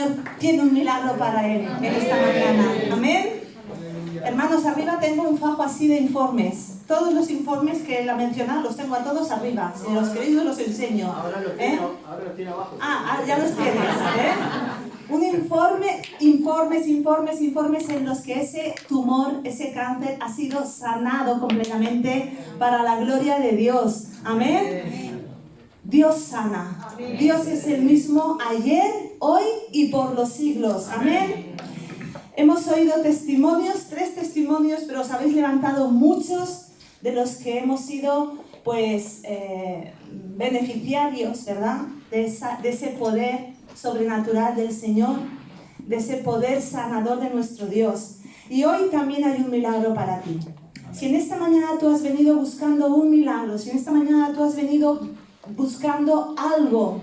Señor tiene un milagro para él en esta mañana. Amén. Hermanos, arriba tengo un fajo así de informes. Todos los informes que él ha mencionado los tengo a todos arriba. Si los queréis os los enseño. Ahora los tiene abajo. Ya los tienes, Un informes en los que ese tumor, ese cáncer ha sido sanado completamente para la gloria de Dios. Amén. Dios sana. Dios es el mismo ayer, hoy y por los siglos. Amén. Hemos oído testimonios, 3 testimonios, pero os habéis levantado muchos de los que hemos sido, pues, beneficiarios, ¿verdad? De ese poder sobrenatural del Señor, de ese poder sanador de nuestro Dios. Y hoy también hay un milagro para ti. Si en esta mañana tú has venido buscando un milagro, si en esta mañana tú has venido buscando algo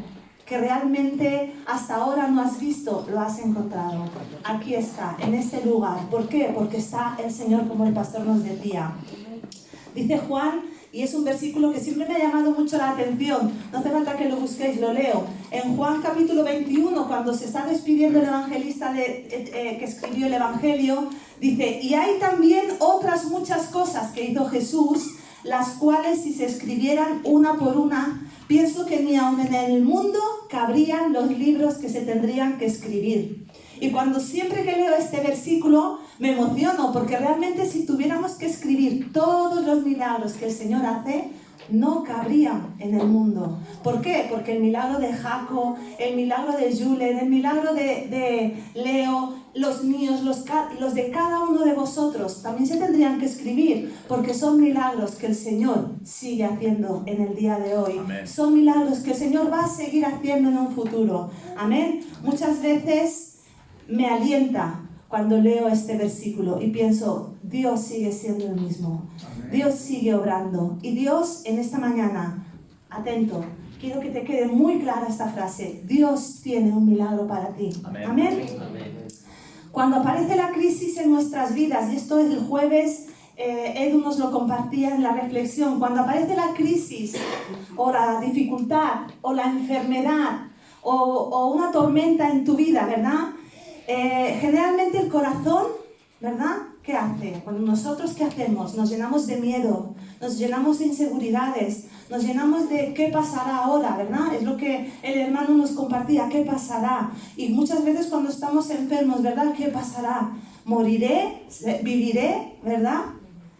que realmente hasta ahora no has visto, lo has encontrado. Aquí está, en este lugar. ¿Por qué? Porque está el Señor, como el pastor nos decía. Dice Juan, y es un versículo que siempre me ha llamado mucho la atención, no hace falta que lo busquéis, lo leo. En Juan capítulo 21, cuando se está despidiendo el evangelista que escribió el Evangelio, dice, y hay también otras muchas cosas que hizo Jesús, las cuales si se escribieran una por una, pienso que ni aun en el mundo cabrían los libros que se tendrían que escribir. Y cuando siempre que leo este versículo me emociono, porque realmente si tuviéramos que escribir todos los milagros que el Señor hace, no cabrían en el mundo. ¿Por qué? Porque el milagro de Jaco, el milagro de Julen, el milagro de Leo, los míos, los de cada uno de vosotros, también se tendrían que escribir, porque son milagros que el Señor sigue haciendo en el día de hoy. Amén. Son milagros que el Señor va a seguir haciendo en un futuro. Amén. Muchas veces me alienta cuando leo este versículo y pienso, Dios sigue siendo el mismo. Amén. Dios sigue obrando. Y Dios en esta mañana, atento, quiero que te quede muy clara esta frase. Dios tiene un milagro para ti. Amén. Amén. Amén. Cuando aparece la crisis en nuestras vidas, y esto es el jueves, Edu nos lo compartía en la reflexión, cuando aparece la crisis o la dificultad o la enfermedad o una tormenta en tu vida, ¿verdad? Generalmente el corazón, ¿verdad? ¿Qué hace? Cuando nosotros, ¿qué hacemos? Nos llenamos de miedo, nos llenamos de inseguridades, nos llenamos de ¿qué pasará ahora? ¿Verdad? Es lo que el hermano nos compartía, ¿qué pasará? Y muchas veces cuando estamos enfermos, ¿verdad? ¿Qué pasará? ¿Moriré? ¿Viviré? ¿Verdad?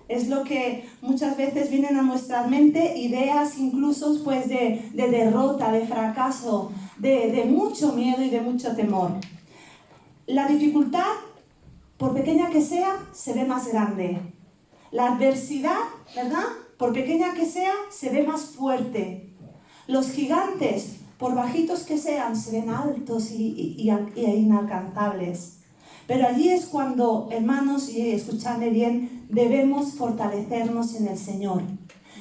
Es lo que muchas veces vienen a nuestra mente, ideas incluso pues de derrota, de fracaso, de mucho miedo y de mucho temor. La dificultad, por pequeña que sea, se ve más grande. La adversidad, ¿verdad? Por pequeña que sea, se ve más fuerte. Los gigantes, por bajitos que sean, se ven altos y inalcanzables. Pero allí es cuando, hermanos, y escuchadme bien, debemos fortalecernos en el Señor.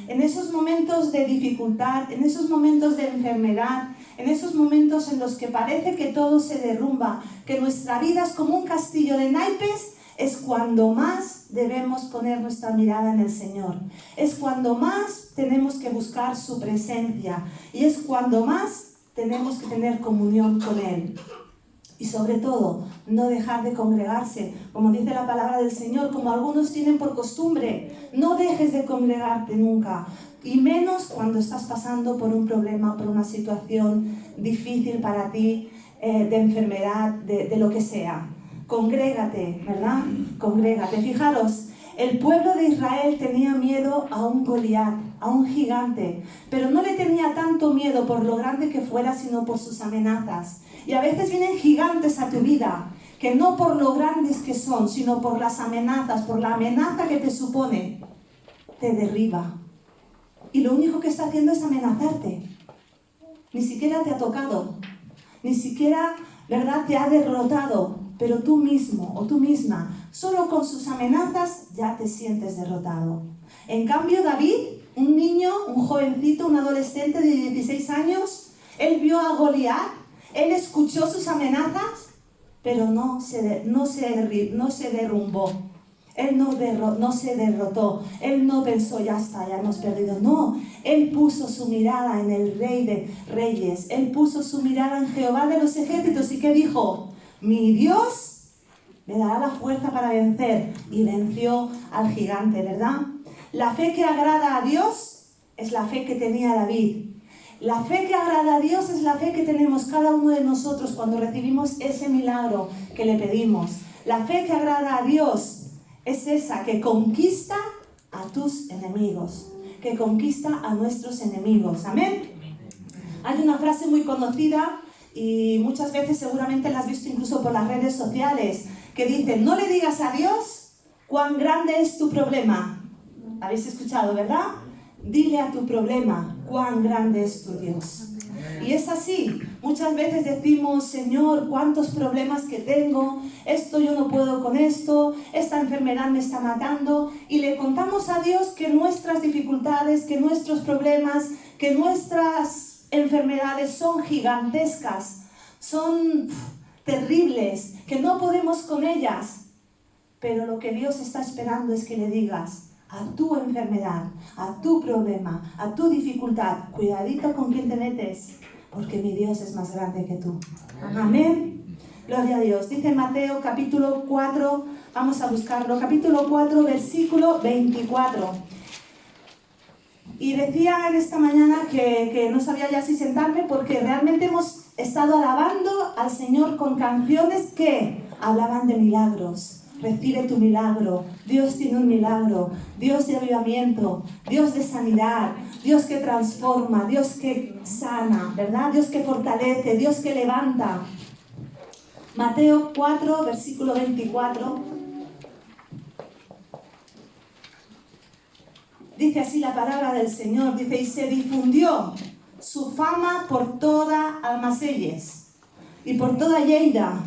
En esos momentos de dificultad, en esos momentos de enfermedad, en esos momentos en los que parece que todo se derrumba, que nuestra vida es como un castillo de naipes, es cuando más debemos poner nuestra mirada en el Señor. Es cuando más tenemos que buscar su presencia y es cuando más tenemos que tener comunión con Él. Y sobre todo, no dejar de congregarse, como dice la palabra del Señor, como algunos tienen por costumbre. No dejes de congregarte nunca, y menos cuando estás pasando por un problema, por una situación difícil para ti, de enfermedad, de lo que sea. Congrégate, ¿verdad? Congrégate. Fijaros, el pueblo de Israel tenía miedo a un Goliat, a un gigante, pero no le tenía tanto miedo por lo grande que fuera, sino por sus amenazas. Y a veces vienen gigantes a tu vida, que no por lo grandes que son, sino por las amenazas, por la amenaza que te supone, te derriba. Y lo único que está haciendo es amenazarte. Ni siquiera te ha tocado, ni siquiera, ¿verdad?, te ha derrotado, pero tú mismo o tú misma, solo con sus amenazas ya te sientes derrotado. En cambio, David, un niño, un jovencito, un adolescente de 16 años, él vio a Goliat, él escuchó sus amenazas, pero no se derrumbó. Él no se derrotó. Él no pensó, ya está, ya hemos perdido. No, Él puso su mirada en el Rey de Reyes. Él puso su mirada en Jehová de los ejércitos. ¿Y qué dijo? Mi Dios me dará la fuerza para vencer. Y venció al gigante, ¿verdad? La fe que agrada a Dios es la fe que tenía David. La fe que agrada a Dios es la fe que tenemos cada uno de nosotros cuando recibimos ese milagro que le pedimos. La fe que agrada a Dios es esa que conquista a tus enemigos, que conquista a nuestros enemigos. ¿Amén? Hay una frase muy conocida y muchas veces seguramente la has visto incluso por las redes sociales, que dice: no le digas a Dios cuán grande es tu problema. ¿Habéis escuchado, verdad? Dile a tu problema cuán grande es tu Dios. Y es así. Muchas veces decimos: Señor, cuántos problemas que tengo, esto yo no puedo con esto, esta enfermedad me está matando. Y le contamos a Dios que nuestras dificultades, que nuestros problemas, que nuestras enfermedades son gigantescas, son terribles, que no podemos con ellas. Pero lo que Dios está esperando es que le digas a tu enfermedad, a tu problema, a tu dificultad: cuidadito con quién te metes, porque mi Dios es más grande que tú. Amén. Gloria a Dios. Dice Mateo capítulo 4, vamos a buscarlo, capítulo 4, versículo 24. Y decía en esta mañana que no sabía ya si sentarme, porque realmente hemos estado alabando al Señor con canciones que hablaban de milagros. Recibe tu milagro. Dios tiene un milagro. Dios de avivamiento, Dios de sanidad, Dios que transforma, Dios que sana, ¿verdad? Dios que fortalece, Dios que levanta. Mateo 4, versículo 24. Dice así la palabra del Señor. Dice: y se difundió su fama por toda Almacelles y por toda Lleida.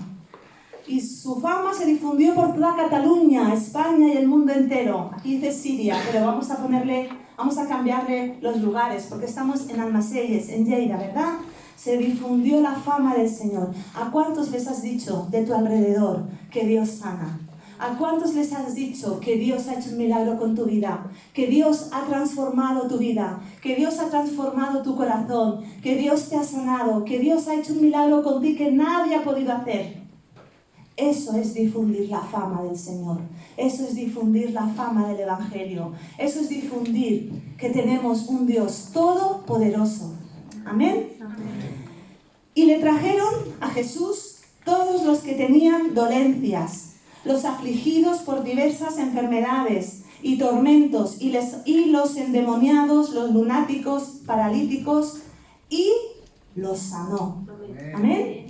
Y su fama se difundió por toda Cataluña, España y el mundo entero. Aquí dice Siria, pero vamos a cambiarle los lugares, porque estamos en Almacelles, en Lleida, ¿verdad? Se difundió la fama del Señor. ¿A cuántos les has dicho de tu alrededor que Dios sana? ¿A cuántos les has dicho que Dios ha hecho un milagro con tu vida? Que Dios ha transformado tu vida, que Dios ha transformado tu corazón, que Dios te ha sanado, que Dios ha hecho un milagro contigo que nadie ha podido hacer? Eso es difundir la fama del Señor. Eso es difundir la fama del Evangelio. Eso es difundir que tenemos un Dios todopoderoso. Amén. Y le trajeron a Jesús todos los que tenían dolencias, los afligidos por diversas enfermedades y tormentos, y los endemoniados, los lunáticos, paralíticos, y los sanó. Amén.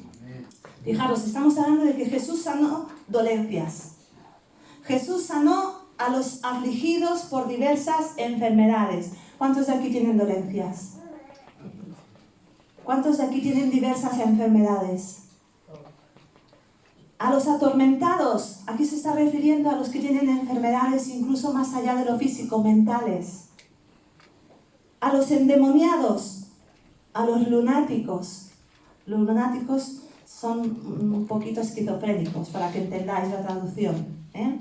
Fijaros, estamos hablando de que Jesús sanó dolencias. Jesús sanó a los afligidos por diversas enfermedades. ¿Cuántos de aquí tienen dolencias? ¿Cuántos de aquí tienen diversas enfermedades? A los atormentados, aquí se está refiriendo a los que tienen enfermedades incluso más allá de lo físico, mentales. A los endemoniados, a los lunáticos. Los lunáticos son un poquito esquizofrénicos, para que entendáis la traducción, ¿eh?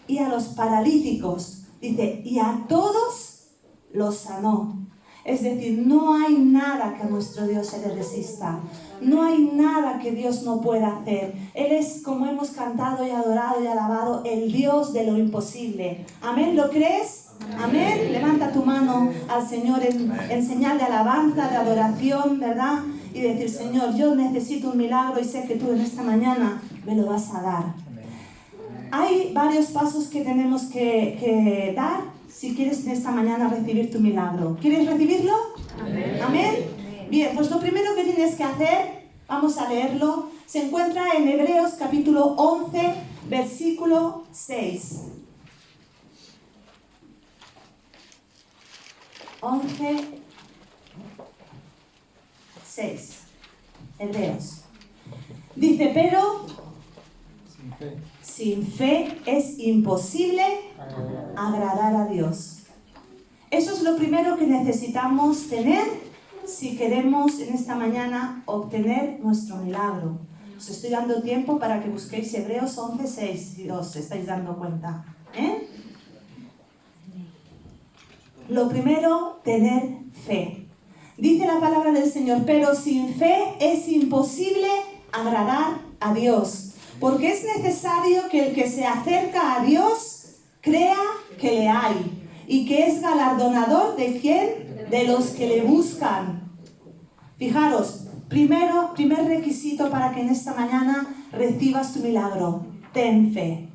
Y a los paralíticos, dice, y a todos los sanó. Es decir, no hay nada que a nuestro Dios se le resista. No hay nada que Dios no pueda hacer. Él es, como hemos cantado y adorado y alabado, el Dios de lo imposible. ¿Amén? ¿Lo crees? ¿Amén? Levanta tu mano al Señor en señal de alabanza, de adoración, ¿verdad? Y decir: Señor, yo necesito un milagro y sé que tú en esta mañana me lo vas a dar. Hay varios pasos que tenemos que dar si quieres en esta mañana recibir tu milagro. ¿Quieres recibirlo? Amén. ¿Amén? Bien, pues lo primero que tienes que hacer, vamos a leerlo, se encuentra en Hebreos capítulo 11, versículo 6. 11, 6. Hebreos. Dice: pero sin fe es imposible agradar a Dios. Eso es lo primero que necesitamos tener si queremos en esta mañana obtener nuestro milagro. Os estoy dando tiempo para que busquéis Hebreos 11, 6, si os estáis dando cuenta. ¿eh? Lo primero, tener fe. Dice la palabra del Señor, pero sin fe es imposible agradar a Dios, porque es necesario que el que se acerca a Dios crea que le hay y que es galardonador de ¿quién? De los que le buscan. Fijaros, primer requisito para que en esta mañana recibas tu milagro, ten fe.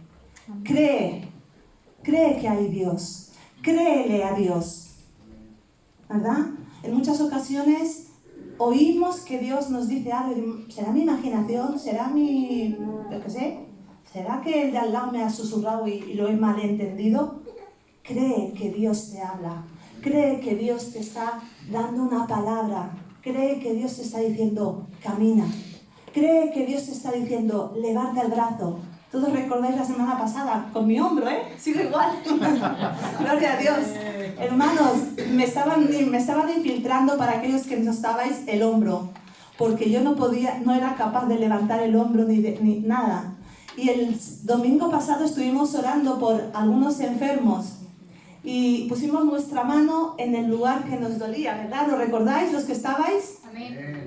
Cree que hay Dios, créele a Dios, ¿verdad? En muchas ocasiones oímos que Dios nos dice algo y ¿será mi imaginación? ¿Será mi... yo qué sé? ¿Será que el de al lado me ha susurrado y lo he malentendido? Cree que Dios te habla, cree que Dios te está dando una palabra, cree que Dios te está diciendo camina, cree que Dios te está diciendo levanta el brazo. Todos recordáis la semana pasada, con mi hombro, sigo igual. Gloria a Dios. Hermanos, me estaban infiltrando para aquellos que no estabais el hombro, porque yo no era capaz de levantar el hombro ni nada. Y el domingo pasado estuvimos orando por algunos enfermos y pusimos nuestra mano en el lugar que nos dolía, ¿verdad? ¿Lo recordáis los que estabais? Amén.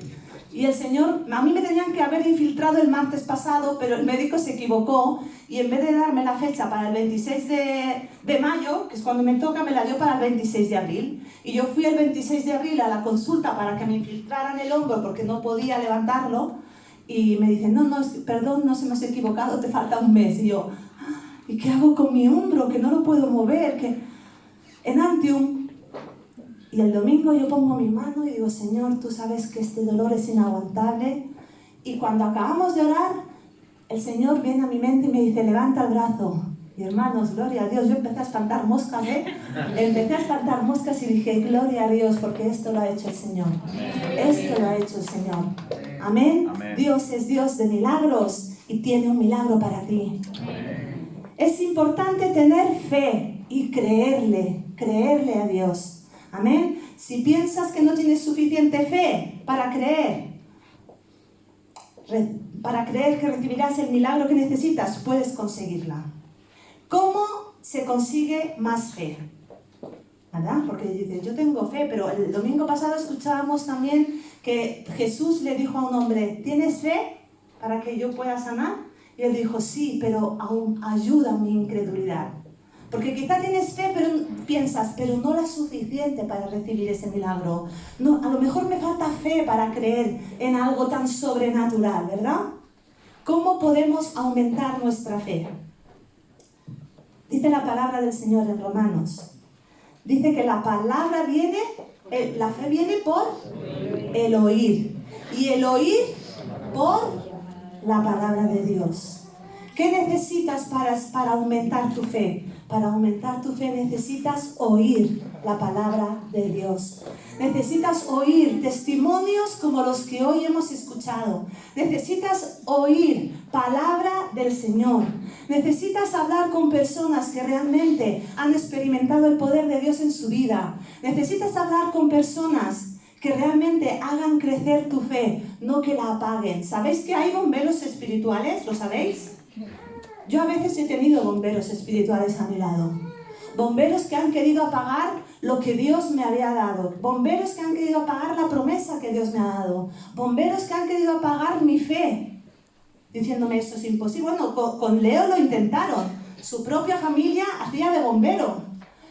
Y el Señor, a mí me tenían que haber infiltrado el martes pasado, pero el médico se equivocó y en vez de darme la fecha para el 26 de mayo, que es cuando me toca, me la dio para el 26 de abril. Y yo fui el 26 de abril a la consulta para que me infiltraran el hombro porque no podía levantarlo. Y me dicen, no, perdón, nos hemos equivocado, te falta un mes. Y yo, ¿y qué hago con mi hombro? Que no lo puedo mover. Que en Antium. Y el domingo yo pongo mi mano y digo, Señor, tú sabes que este dolor es inaguantable. Y cuando acabamos de orar, el Señor viene a mi mente y me dice, levanta el brazo. Y hermanos, gloria a Dios, yo empecé a espantar moscas, Empecé a espantar moscas y dije, gloria a Dios, porque esto lo ha hecho el Señor. Esto lo ha hecho el Señor. Amén. Dios es Dios de milagros y tiene un milagro para ti. Es importante tener fe y creerle a Dios. Amén. Si piensas que no tienes suficiente fe para creer que recibirás el milagro que necesitas, puedes conseguirla. ¿Cómo se consigue más fe? ¿Verdad? Porque dices, yo tengo fe, pero el domingo pasado escuchábamos también que Jesús le dijo a un hombre, ¿tienes fe para que yo pueda sanar? Y él dijo, sí, pero aún ayuda mi incredulidad. Porque quizá tienes fe, pero piensas, pero no la suficiente para recibir ese milagro. No, a lo mejor me falta fe para creer en algo tan sobrenatural, ¿verdad? ¿Cómo podemos aumentar nuestra fe? Dice la palabra del Señor en Romanos. Dice que la fe viene por el oír. Y el oír por la palabra de Dios. ¿Qué necesitas para aumentar tu fe? Para aumentar tu fe necesitas oír la palabra de Dios. Necesitas oír testimonios como los que hoy hemos escuchado. Necesitas oír palabra del Señor. Necesitas hablar con personas que realmente han experimentado el poder de Dios en su vida. Necesitas hablar con personas que realmente hagan crecer tu fe, no que la apaguen. ¿Sabéis que hay bomberos espirituales? ¿Lo sabéis? Yo a veces he tenido bomberos espirituales a mi lado. Bomberos que han querido apagar lo que Dios me había dado. Bomberos que han querido apagar la promesa que Dios me ha dado. Bomberos que han querido apagar mi fe, diciéndome esto es imposible. Bueno, con Leo lo intentaron. Su propia familia hacía de bombero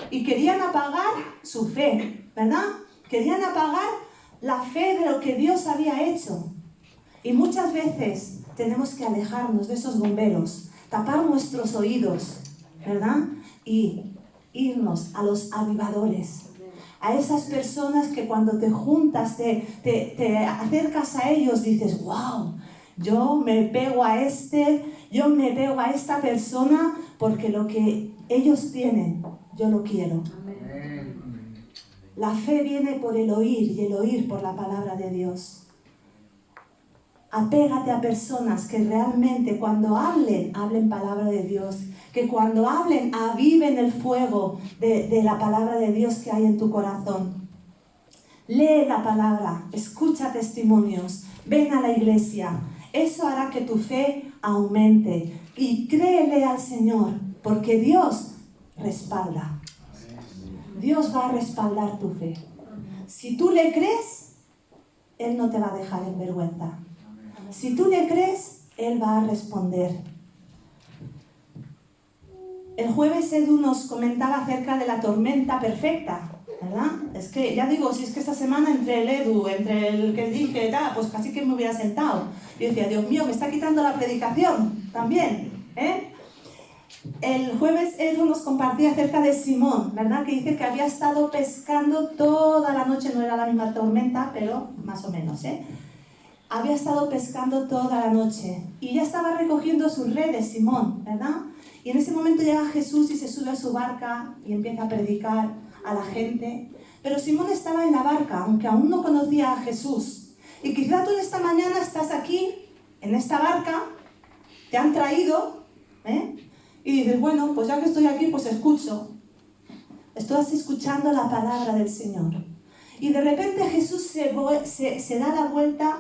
y querían apagar su fe, ¿verdad? Querían apagar la fe de lo que Dios había hecho. Y muchas veces tenemos que alejarnos de esos bomberos, tapar nuestros oídos, ¿verdad? Y irnos a los avivadores, a esas personas que cuando te juntas, te acercas a ellos, dices, wow, yo me pego a esta persona porque lo que ellos tienen, yo lo quiero. La fe viene por el oír y el oír por la palabra de Dios. Apégate a personas que realmente cuando hablen palabra de Dios, que cuando hablen aviven el fuego de la palabra de Dios que hay en tu corazón. Lee la palabra, escucha testimonios, ven a la iglesia. Eso hará que tu fe aumente y créele al Señor porque Dios respalda. Dios va a respaldar tu fe. Si tú le crees, Él no te va a dejar en vergüenza. Si tú le crees, Él va a responder. El jueves Edu nos comentaba acerca de la tormenta perfecta, ¿verdad? Es que, ya digo, si es que esta semana entre el Edu, entre el que dije, pues casi que me hubiera sentado. Y decía, Dios mío, me está quitando la predicación también, ¿eh? El jueves Edu nos compartía acerca de Simón, ¿verdad? Que dice que había estado pescando toda la noche, no era la misma tormenta, pero más o menos, ¿eh? Había estado pescando toda la noche y ya estaba recogiendo sus redes, Simón, ¿verdad? Y en ese momento llega Jesús y se sube a su barca y empieza a predicar a la gente. Pero Simón estaba en la barca, aunque aún no conocía a Jesús. Y quizá tú en esta mañana estás aquí, en esta barca, te han traído, ¿eh? Y dices, bueno, pues ya que estoy aquí, pues escucho. Estás escuchando la palabra del Señor. Y de repente Jesús se da la vuelta,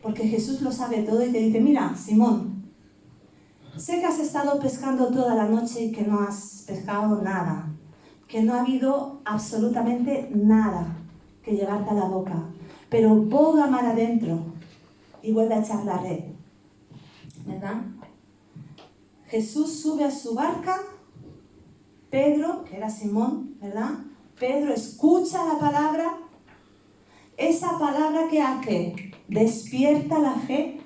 porque Jesús lo sabe todo, y te dice, mira, Simón, sé que has estado pescando toda la noche y que no has pescado nada, que no ha habido absolutamente nada que llevarte a la boca, pero boga mar adentro y vuelve a echar la red, ¿verdad? Jesús sube a su barca, Pedro, que era Simón, ¿verdad? Pedro escucha la palabra, esa palabra que hace, despierta la fe.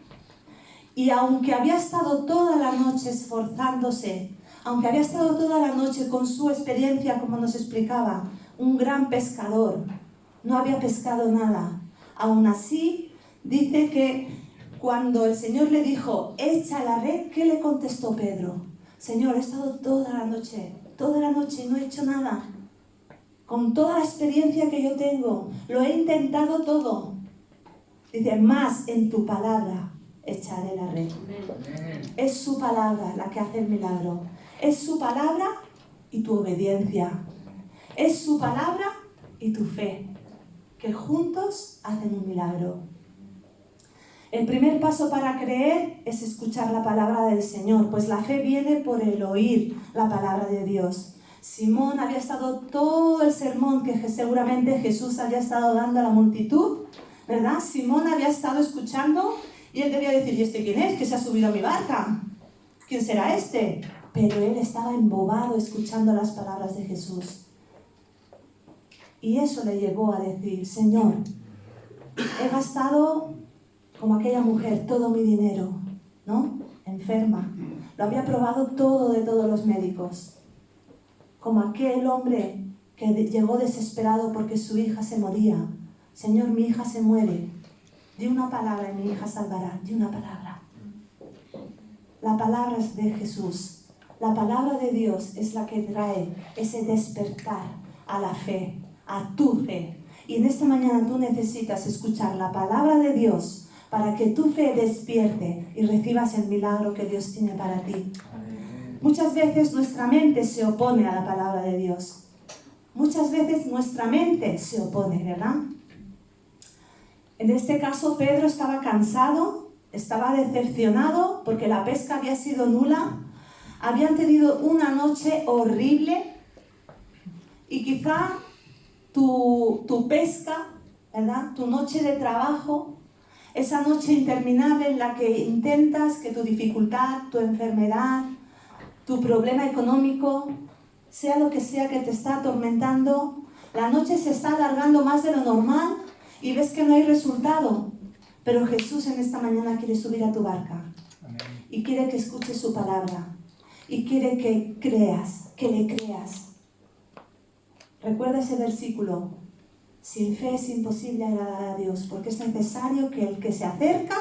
Y aunque había estado toda la noche esforzándose, aunque había estado toda la noche con su experiencia, como nos explicaba, un gran pescador, no había pescado nada. Aún así, dice que cuando el Señor le dijo, echa la red, ¿qué le contestó Pedro? Señor, he estado toda la noche y no he hecho nada. Con toda la experiencia que yo tengo, lo he intentado todo. Dice, más en tu palabra echaré la red. Es su palabra la que hace el milagro. Es su palabra y tu obediencia. Es su palabra y tu fe, que juntos hacen un milagro. El primer paso para creer es escuchar la palabra del Señor, pues la fe viene por el oír la palabra de Dios. Simón había estado todo el sermón que seguramente Jesús había estado dando a la multitud, ¿verdad? Simón había estado escuchando y él debía decir, ¿y este quién es? ¿Que se ha subido a mi barca? ¿Quién será este? Pero él estaba embobado escuchando las palabras de Jesús. Y eso le llevó a decir, Señor, he gastado como aquella mujer todo mi dinero, ¿no? Enferma. Lo había probado todo de todos los médicos. Como aquel hombre que llegó desesperado porque su hija se moría. Señor, mi hija se muere. Di una palabra y mi hija salvará. Di una palabra. La palabra es de Jesús. La palabra de Dios es la que trae ese despertar a la fe, a tu fe. Y en esta mañana tú necesitas escuchar la palabra de Dios para que tu fe despierte y recibas el milagro que Dios tiene para ti. Muchas veces nuestra mente se opone a la palabra de Dios. Muchas veces nuestra mente se opone, ¿verdad? En este caso, Pedro estaba cansado, estaba decepcionado porque la pesca había sido nula. Habían tenido una noche horrible y quizá tu pesca, ¿verdad? Tu noche de trabajo, esa noche interminable en la que intentas que tu dificultad, tu enfermedad, tu problema económico, sea lo que sea que te está atormentando, la noche se está alargando más de lo normal y ves que no hay resultado. Pero Jesús en esta mañana quiere subir a tu barca. Amén. Y quiere que escuches su palabra. Y quiere que creas, que le creas. Recuerda ese versículo. Sin fe es imposible agradar a Dios, porque es necesario que el que se acerca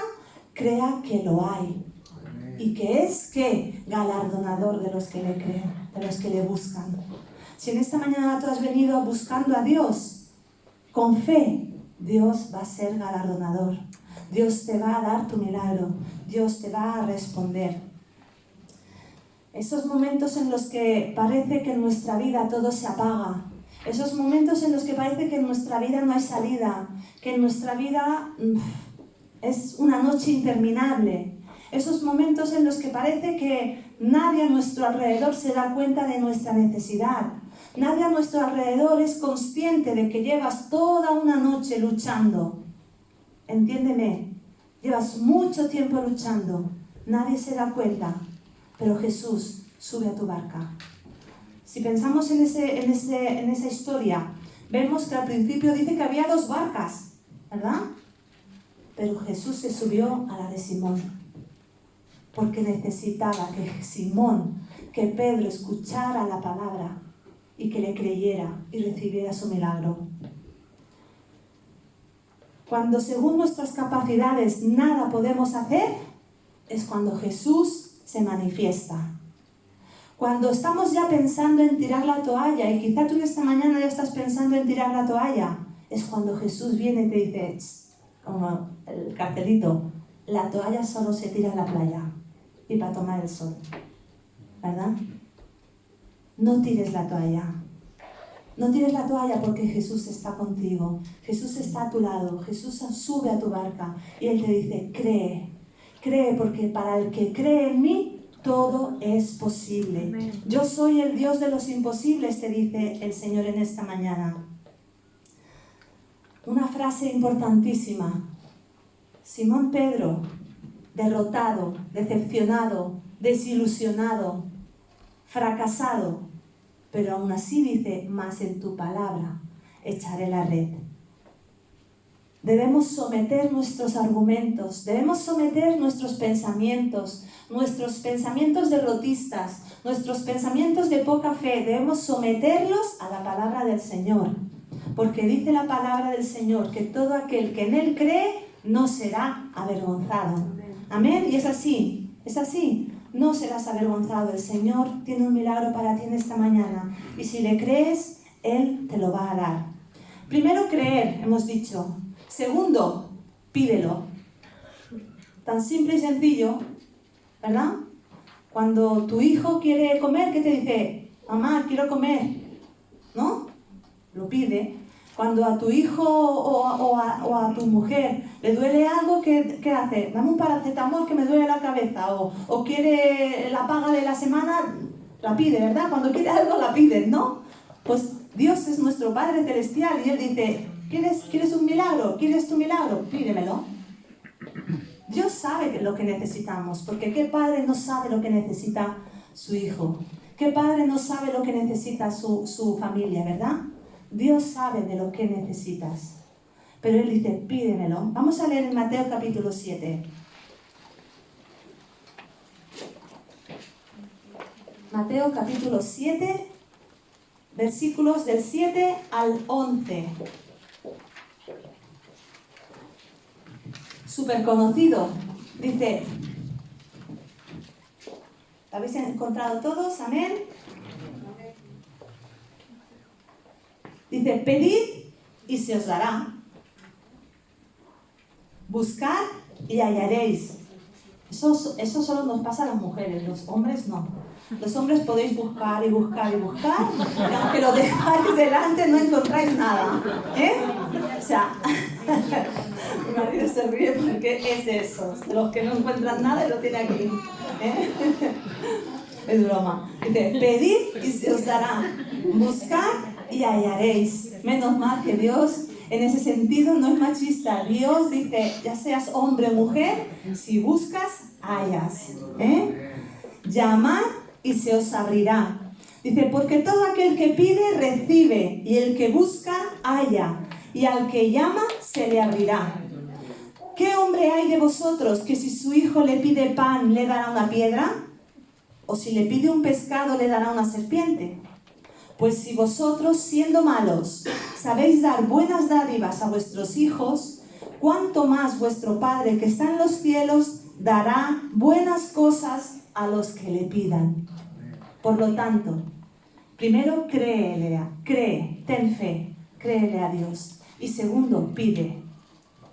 crea que lo hay. Amén. Y que es, ¿qué? Galardonador de los que le creen, de los que le buscan. Si en esta mañana tú has venido buscando a Dios con fe, Dios va a ser galardonador. Dios te va a dar tu milagro. Dios te va a responder. Esos momentos en los que parece que en nuestra vida todo se apaga. Esos momentos en los que parece que en nuestra vida no hay salida. Que en nuestra vida es una noche interminable. Esos momentos en los que parece que nadie a nuestro alrededor se da cuenta de nuestra necesidad. Nadie a nuestro alrededor es consciente de que llevas toda una noche luchando. Entiéndeme, llevas mucho tiempo luchando. Nadie se da cuenta, pero Jesús sube a tu barca. Si pensamos en esa historia, vemos que al principio dice que había 2 barcas, ¿verdad? Pero Jesús se subió a la de Simón, porque necesitaba que Simón, que Pedro escuchara la palabra y que le creyera y recibiera su milagro. Cuando según nuestras capacidades nada podemos hacer, es cuando Jesús se manifiesta. Cuando estamos ya pensando en tirar la toalla, y quizá tú esta mañana ya estás pensando en tirar la toalla, es cuando Jesús viene y te dice, como el cartelito, la toalla solo se tira en la playa y para tomar el sol, ¿verdad? No tires la toalla. No tires la toalla porque Jesús está contigo. Jesús está a tu lado. Jesús sube a tu barca y Él te dice, cree. Cree porque para el que cree en mí, todo es posible. Amén. Yo soy el Dios de los imposibles, te dice el Señor en esta mañana. Una frase importantísima. Simón Pedro, derrotado, decepcionado, desilusionado, fracasado, pero aún así dice, mas en tu palabra echaré la red. Debemos someter nuestros argumentos, debemos someter nuestros pensamientos derrotistas, nuestros pensamientos de poca fe, debemos someterlos a la palabra del Señor. Porque dice la palabra del Señor que todo aquel que en Él cree no será avergonzado. Amén. Y es así, no serás avergonzado. El Señor tiene un milagro para ti en esta mañana. Y si le crees, Él te lo va a dar. Primero, creer, hemos dicho. Segundo, pídelo. Tan simple y sencillo, ¿verdad? Cuando tu hijo quiere comer, ¿qué te dice? Mamá, quiero comer. ¿No? Lo pide. Cuando a tu hijo o a tu mujer le duele algo, ¿qué hace? Dame un paracetamol que me duele la cabeza. O quiere la paga de la semana, la pide, ¿verdad? Cuando quiere algo, la pide, ¿no? Pues Dios es nuestro Padre Celestial y Él dice, ¿quieres un milagro? ¿Quieres tu milagro? Pídemelo. Dios sabe lo que necesitamos, porque ¿qué padre no sabe lo que necesita su hijo? ¿Qué padre no sabe lo que necesita su familia, verdad? Dios sabe de lo que necesitas. Pero Él dice, pídemelo. Vamos a leer en Mateo capítulo 7. Mateo capítulo 7, versículos del 7 al 11. Súper conocido. Dice, ¿lo habéis encontrado todos? Amén. Dice, pedid y se os dará. Buscad y hallaréis. Eso solo nos pasa a las mujeres, los hombres no. Los hombres podéis buscar y buscar y buscar, y aunque lo dejáis delante no encontráis nada. O sea, mi marido se ríe porque es de esos, de los que no encuentran nada y lo tiene aquí. Es broma. Dice, pedid y se os dará. Buscad y hallaréis. Menos mal que Dios en ese sentido no es machista. Dios dice, ya seas hombre o mujer, si buscas, hallas. Llamad y se os abrirá. Dice, porque todo aquel que pide, recibe, y el que busca, halla, y al que llama, se le abrirá. ¿Qué hombre hay de vosotros que si su hijo le pide pan, le dará una piedra? ¿O si le pide un pescado, le dará una serpiente? Pues si vosotros, siendo malos, sabéis dar buenas dádivas a vuestros hijos, ¿cuánto más vuestro Padre que está en los cielos dará buenas cosas a los que le pidan? Por lo tanto, primero cree, ten fe, créele a Dios. Y segundo, pide.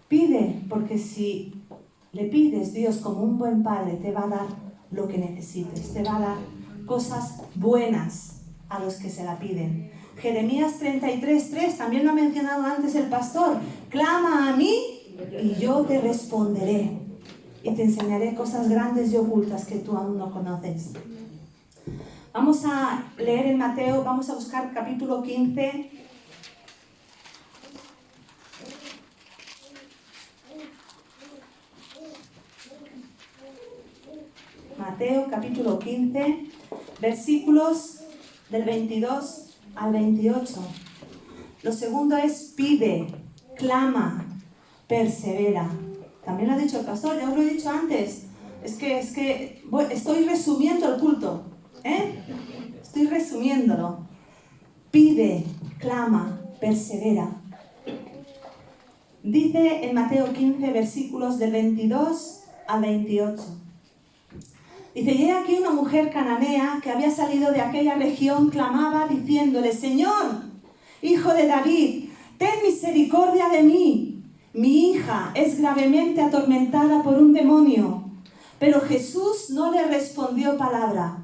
Pide, porque si le pides, Dios como un buen Padre te va a dar lo que necesites, te va a dar cosas buenas a los que se la piden. Jeremías 33:3, también lo ha mencionado antes el pastor, clama a mí y yo te responderé y te enseñaré cosas grandes y ocultas que tú aún no conoces. Vamos a leer en Mateo, vamos a buscar capítulo 15. Mateo capítulo 15, versículos del 22 al 28. Lo segundo es pide, clama, persevera. También lo ha dicho el pastor, ya os lo he dicho antes. Es que estoy resumiendo el culto. Estoy resumiéndolo. Pide, clama, persevera. Dice en Mateo 15, versículos del 22 al 28. Dice, y he aquí una mujer cananea que había salido de aquella región clamaba diciéndole, Señor, Hijo de David, ten misericordia de mí. Mi hija es gravemente atormentada por un demonio. Pero Jesús no le respondió palabra.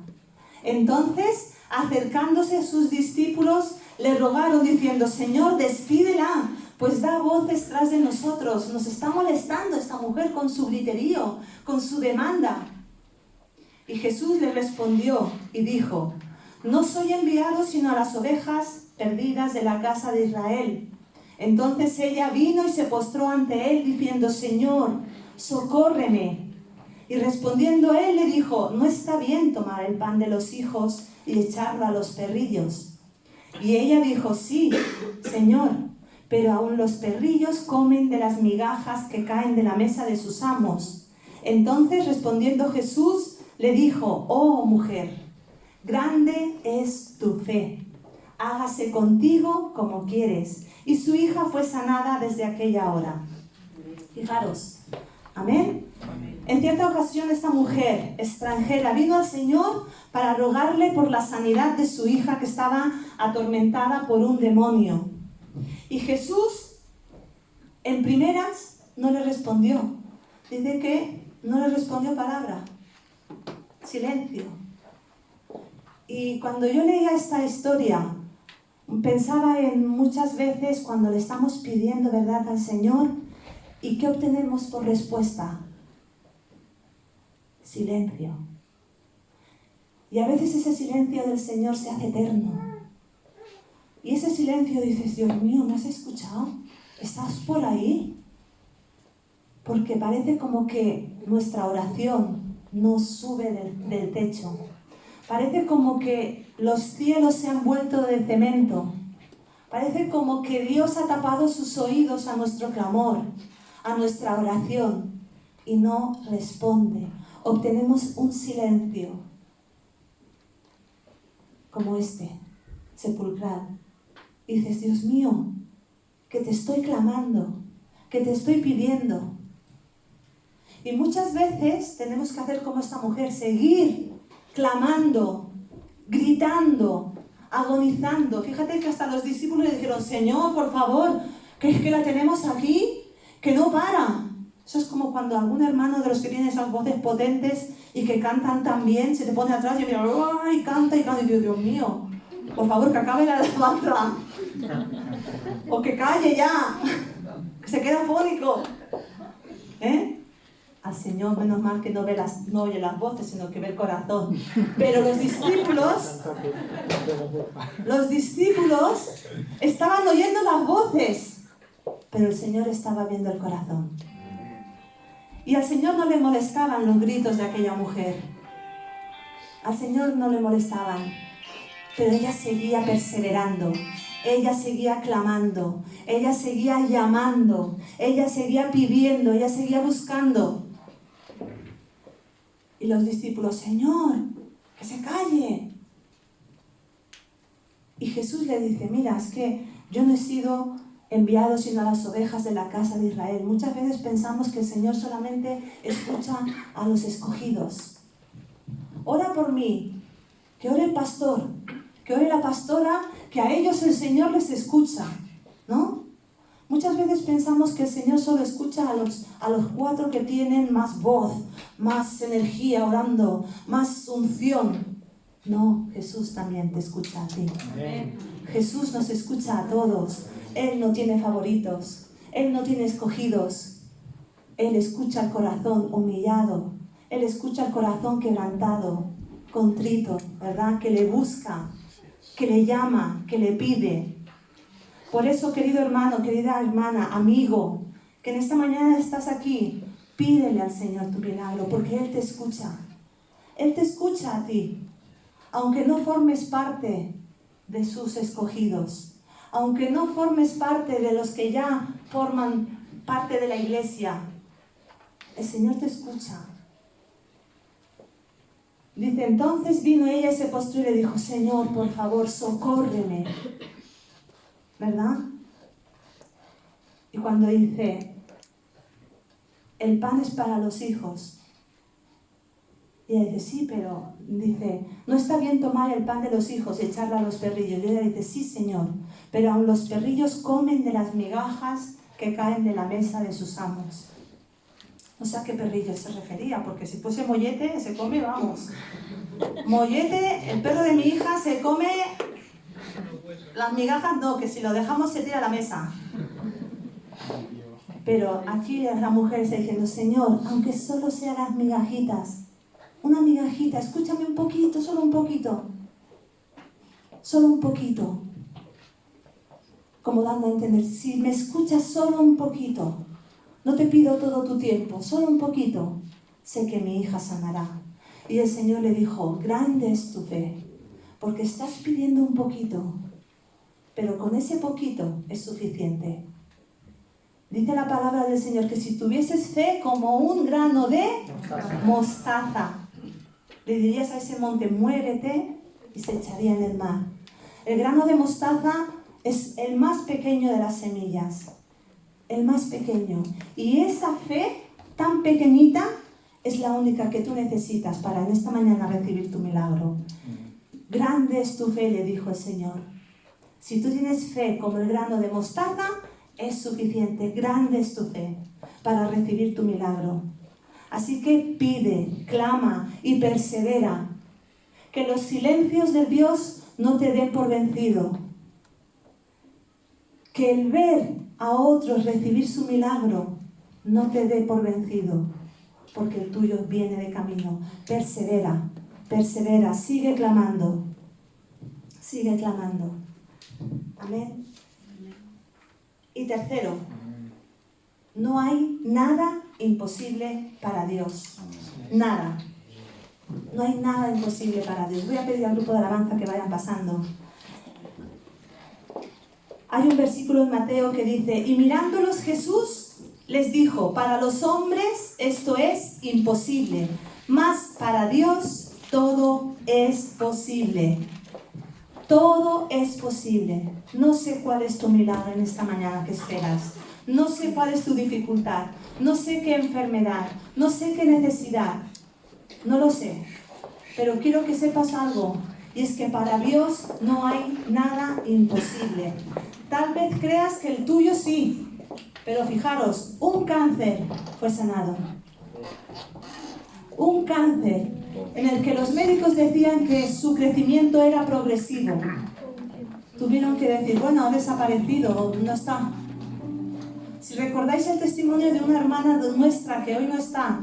Entonces, acercándose a sus discípulos, le rogaron diciendo, Señor, despídela, pues da voces tras de nosotros. Nos está molestando esta mujer con su griterío, con su demanda. Y Jesús le respondió y dijo, no soy enviado sino a las ovejas perdidas de la casa de Israel. Entonces ella vino y se postró ante él diciendo, Señor, socórreme. Y respondiendo él le dijo, no está bien tomar el pan de los hijos y echarlo a los perrillos. Y ella dijo, sí, Señor, pero aún los perrillos comen de las migajas que caen de la mesa de sus amos. Entonces respondiendo Jesús le dijo, oh mujer, grande es tu fe, hágase contigo como quieres. Y su hija fue sanada desde aquella hora. Fijaros, amén. En cierta ocasión esta mujer extranjera vino al Señor para rogarle por la sanidad de su hija que estaba atormentada por un demonio. Y Jesús, en primeras, no le respondió. Dice que no le respondió palabra. Silencio. Y cuando yo leía esta historia, pensaba en muchas veces cuando le estamos pidiendo verdad al Señor y ¿qué obtenemos por respuesta? Silencio. Y a veces ese silencio del Señor se hace eterno. Y ese silencio dices, Dios mío, ¿me has escuchado? ¿Estás por ahí? Porque parece como que nuestra oración no sube del techo. Parece como que los cielos se han vuelto de cemento. Parece como que Dios ha tapado sus oídos a nuestro clamor, a nuestra oración, y no responde. Obtenemos un silencio como este, sepulcral. Y dices, Dios mío, que te estoy clamando, que te estoy pidiendo. Y muchas veces tenemos que hacer como esta mujer, seguir clamando, gritando, agonizando. Fíjate que hasta los discípulos le dijeron, Señor, por favor, que es que la tenemos aquí, que no para. Eso es como cuando algún hermano de los que tiene esas voces potentes y que cantan tan bien, se te pone atrás y mira, ¡ay! Canta y canta. Y Dios mío, por favor, que acabe la alabanza. O que calle ya, que se queda afónico. Al Señor, menos mal que no oye las voces, sino que ve el corazón. Pero los discípulos estaban oyendo las voces, pero el Señor estaba viendo el corazón. Y al Señor no le molestaban los gritos de aquella mujer. Al Señor no le molestaban, pero ella seguía perseverando. Ella seguía clamando, ella seguía llamando, ella seguía pidiendo, ella seguía buscando. Y los discípulos, Señor, que se calle. Y Jesús le dice, mira, es que yo no he sido enviado sino a las ovejas de la casa de Israel. Muchas veces pensamos que el Señor solamente escucha a los escogidos. Ora por mí, que ore el pastor, que ore la pastora, que a ellos el Señor les escucha, ¿no? Muchas veces pensamos que el Señor solo escucha a los 4 que tienen más voz, más energía orando, más unción. No, Jesús también te escucha a ti. Amén. Jesús nos escucha a todos. Él no tiene favoritos, Él no tiene escogidos. Él escucha el corazón humillado, Él escucha el corazón quebrantado, contrito, ¿verdad? Que le busca, que le llama, que le pide. Por eso, querido hermano, querida hermana, amigo, que en esta mañana estás aquí, pídele al Señor tu milagro, porque Él te escucha. Él te escucha a ti, aunque no formes parte de sus escogidos, aunque no formes parte de los que ya forman parte de la iglesia. El Señor te escucha. Dice, entonces vino ella y se postró y le dijo, Señor, por favor, socórreme. ¿Verdad? Y cuando dice, el pan es para los hijos. Y ella dice, sí, pero dice, no está bien tomar el pan de los hijos y echarlo a los perrillos. Y ella dice, sí, Señor, pero aun los perrillos comen de las migajas que caen de la mesa de sus amos. No sé a qué perrillo se refería, porque si fuese mollete, se come, vamos. Mollete, el perro de mi hija se come las migajas, no, que si lo dejamos se tira a la mesa. Pero aquí la mujer está diciendo, Señor, aunque solo sean las migajitas, una migajita, escúchame un poquito, solo un poquito. Solo un poquito. Como dando a entender, si me escuchas solo un poquito, no te pido todo tu tiempo, solo un poquito, sé que mi hija sanará. Y el Señor le dijo, grande es tu fe, porque estás pidiendo un poquito, pero con ese poquito es suficiente. Dice la palabra del Señor que si tuvieses fe como un grano de mostaza, le dirías a ese monte, muévete, y se echaría en el mar. El grano de mostaza es el más pequeño de las semillas. El más pequeño. Y esa fe tan pequeñita es la única que tú necesitas para en esta mañana recibir tu milagro. Grande es tu fe, le dijo el Señor. Si tú tienes fe como el grano de mostaza, es suficiente. Grande es tu fe para recibir tu milagro. Así que pide, clama y persevera. Que los silencios de Dios no te den por vencido. Que el ver a otros recibir su milagro no te dé por vencido, porque el tuyo viene de camino. Persevera, persevera, sigue clamando. Sigue clamando. Amén. Y tercero, no hay nada imposible para Dios. Nada. No hay nada imposible para Dios. Voy a pedir al grupo de alabanza que vayan pasando. Hay un versículo en Mateo que dice, y mirándolos Jesús les dijo, para los hombres esto es imposible, mas para Dios todo es posible. Todo es posible. No sé cuál es tu milagro en esta mañana que esperas. No sé cuál es tu dificultad. No sé qué enfermedad. No sé qué necesidad. No lo sé. Pero quiero que sepas algo. Y es que para Dios no hay nada imposible. Tal vez creas que el tuyo sí. Pero fijaros, un cáncer fue sanado. Un cáncer en el que los médicos decían que su crecimiento era progresivo. Tuvieron que decir, bueno, ha desaparecido, no está. Si recordáis el testimonio de una hermana nuestra que hoy no está,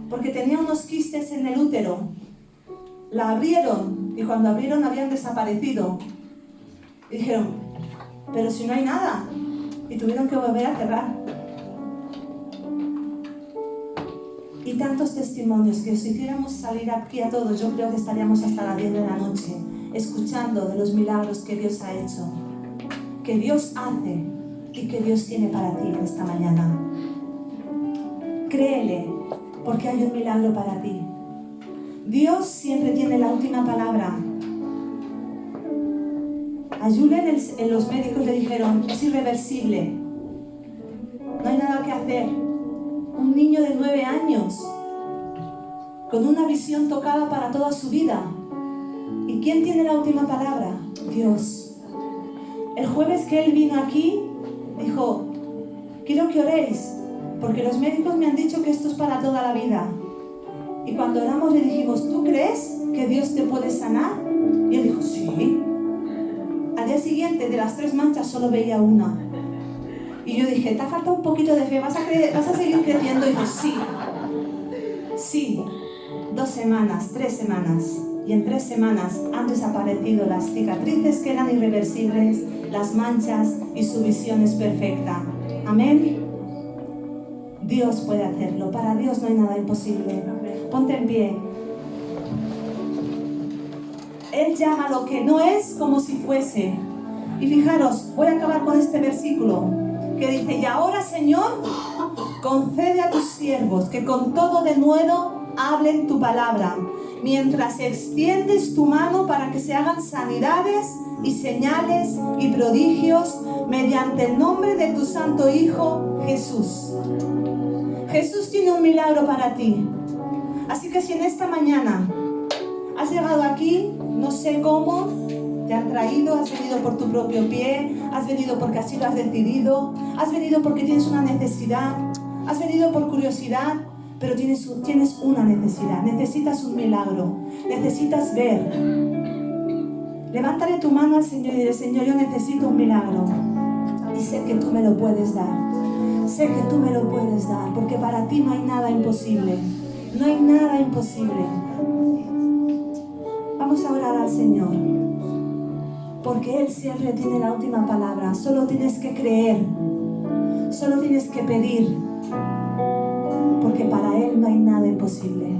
porque tenía unos quistes en el útero, la abrieron y cuando abrieron habían desaparecido. Y dijeron, pero si no hay nada, y tuvieron que volver a cerrar. Y tantos testimonios que si hiciéramos salir aquí a todos, yo creo que estaríamos hasta las 10 de la noche escuchando de los milagros que Dios ha hecho, que Dios hace y que Dios tiene para ti en esta mañana. Créele, porque hay un milagro para ti. Dios siempre tiene la última palabra. A Julen los médicos le dijeron, es irreversible, no hay nada que hacer. Un niño de 9 años, con una visión tocada para toda su vida. ¿Y quién tiene la última palabra? Dios. El jueves que él vino aquí, dijo, quiero que oréis, porque los médicos me han dicho que esto es para toda la vida. Y cuando oramos le dijimos, ¿tú crees que Dios te puede sanar? Y él dijo, sí. Al día siguiente, de las 3 manchas, solo veía una. Y yo dije, te ha faltado un poquito de fe, vas a seguir creciendo. Y dice, sí, 2 semanas, 3 semanas. Y en 3 semanas han desaparecido las cicatrices que eran irreversibles, las manchas, y su visión es perfecta. Amén. Dios puede hacerlo. Para Dios no hay nada imposible. Ponte en pie. Él llama lo que no es como si fuese. Y fijaros, voy a acabar con este versículo que dice: y ahora, Señor, concede a tus siervos que con todo denuedo hablen tu palabra, mientras extiendes tu mano para que se hagan sanidades y señales y prodigios mediante el nombre de tu santo Hijo Jesús. Jesús tiene un milagro para ti. Así que si en esta mañana has llegado aquí, no sé cómo, te han traído, has venido por tu propio pie, has venido porque así lo has decidido, has venido porque tienes una necesidad, has venido por curiosidad, pero tienes una necesidad, necesitas un milagro, necesitas ver. Levántale tu mano al Señor y dile: Señor, yo necesito un milagro y sé que tú me lo puedes dar. Sé que tú me lo puedes dar, porque para ti no hay nada imposible. No hay nada imposible. Vamos a orar al Señor, porque Él siempre tiene la última palabra. Solo tienes que creer, solo tienes que pedir, porque para Él no hay nada imposible.